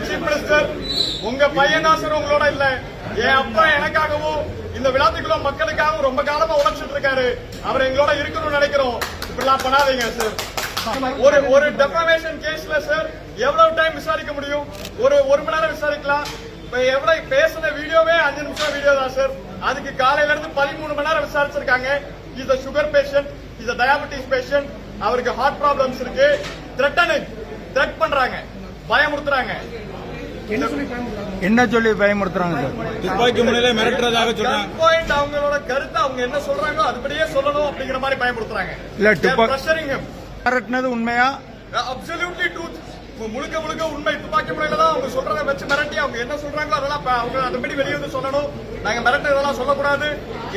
Chief minister, உங்க பையன் தான் சார் உங்களோட இல்ல. என் அப்பா எனக்காகவும் இந்த விழாத்துக்குள்ள மக்களுக்காகவும் ரொம்ப காலமா உழைச்சிட்டு இருக்காரு. அவர் எங்களோட இருக்கணும்னு நினைக்கிறோம். இப்படிலாம் பண்ணாதீங்க சார். ஒரு டெஃபமேஷன் கேஸ்ல சார் எவ்வளவு டைம் விசாரிக்க முடியும்? ஒரு மணி நேரம் விசாரிக்கலாம். எவ்வளவு பேசுன வீடியோவே 5 நிமிஷம் வீடியோ தான் சார். அதுக்கு காலையில இருந்து 13 மணி நேரம் விசாரிச்சிருக்காங்க. Is sugar patient, is diabetes patient, அவருக்கு ஹார்ட் ப்ராப்ளம்ஸ் இருக்கு. த்ரெட் பண்றாங்க, பயமுறுத்துறாங்க. என்ன சொல்லி பயமுறுத்துறாங்க சார்? துப்பாக்கி முனையில மிரட்டுறதாக சொல்றாங்க. பாயிண்ட் அவங்களோட கருத்து அவங்க என்ன சொல்றாங்களோ அதுபடியே சொல்லணும் அப்படிங்கிற மாதிரி பயமுறுத்துறாங்க. மிரட்டினது உண்மையா? Absolutely truth. முழுக்க உண்மை. துப்பாக்கி முறையில தான் அவங்க சொல்றத வச்சு மிரட்டி அவங்க என்ன சொல்றாங்களோ அதெல்லாம் அவங்க அதுபடி வெளியே வந்து சொல்லணும். நாங்க மிரட்டுறதெல்லாம் சொல்லக்கூடாது.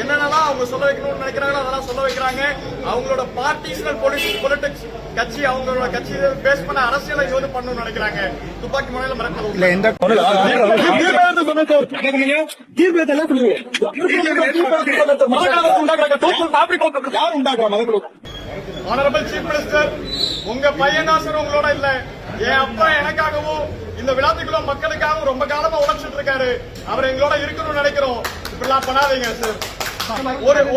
என்னென்னலாம் அவங்க சொல்ல வைக்கணும்னு நினைக்கிறாங்களோ அதெல்லாம் சொல்ல வைக்கிறாங்க. அவங்களோட பார்ட்டிஷனல் பொலிட்டிக்ஸ் கட்சி, அவங்களோட கட்சி பேஸ் பண்ண அரசியலை இது பண்ணணும்னு நினைக்கிறாங்க. துப்பாக்கி முறையில மிரட்டுறது ஆனரபிள் சீஃப் மினிஸ்டர், உங்க பையன் தான் சார் உங்களோட இல்ல. என் அப்பா எனக்காகவும் இந்த விழாத்துக்குள்ள மக்களுக்காகவும் ரொம்ப காலமா உழைச்சிட்டு இருக்காரு. அவர் எங்களோட இருக்கணும்னு நினைக்கிறோம். இப்படிலாம் பண்ணாதீங்க சார்.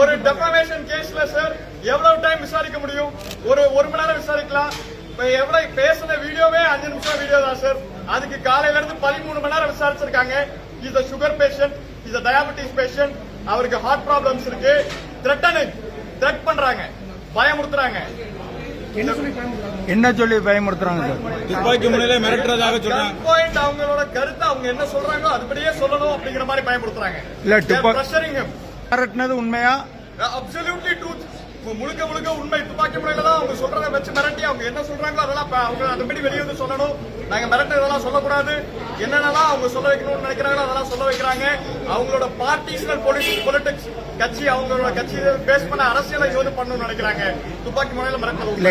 ஒரு டெஃபமேஷன் கேஸ்ல சார் எவ்வளவு டைம் விசாரிக்க முடியும்? ஒரு மணி நேரம் விசாரிக்கலாம். எவ்வளவு பேசுன வீடியோவே 5 நிமிஷம் வீடியோ தான் சார். அதுக்கு காலையில இருந்து 13 மணி நேரம் விசாரிச்சிருக்காங்க. Is sugar patient, is diabetes patient, அவருக்கு ஹார்ட் ப்ராப்ளம்ஸ் இருக்கு. த்ரெட் பண்றாங்க, பயமுறுத்துறாங்க. என்ன சொல்லி பயமுறுத்துறாங்க சார்? துப்பாக்கி முனையில மிரட்டுறதாக சொல்றாங்க. பாயிண்ட் அவங்களோட கருத்து அவங்க என்ன சொல்றாங்களோ அதுபடியே சொல்லணும் அப்படிங்கிற மாதிரி பயமுறுத்துறாங்க. மிரட்டினது உண்மையா? Absolutely truth. முழுக்க உண்மை. துப்பாக்கி முறையில தான் அவங்க சொல்றத வச்சு மிரட்டி அவங்க என்ன சொல்றாங்களோ அதெல்லாம் அவங்க அதுபடி வெளியே வந்து சொல்லணும். நாங்க மிரட்டுறதெல்லாம் சொல்லக்கூடாது. என்னென்னலாம் அவங்க சொல்ல வைக்கணும்னு நினைக்கிறாங்களோ அதெல்லாம் சொல்ல வைக்கிறாங்க. அவங்களோட பார்ட்டிஷனல் பொலிட்டிக்ஸ் கட்சி, அவங்களோட கட்சி பேஸ் பண்ண அரசியலை இது பண்ணணும்னு நினைக்கிறாங்க. துப்பாக்கி முறையில மிரட்டுறது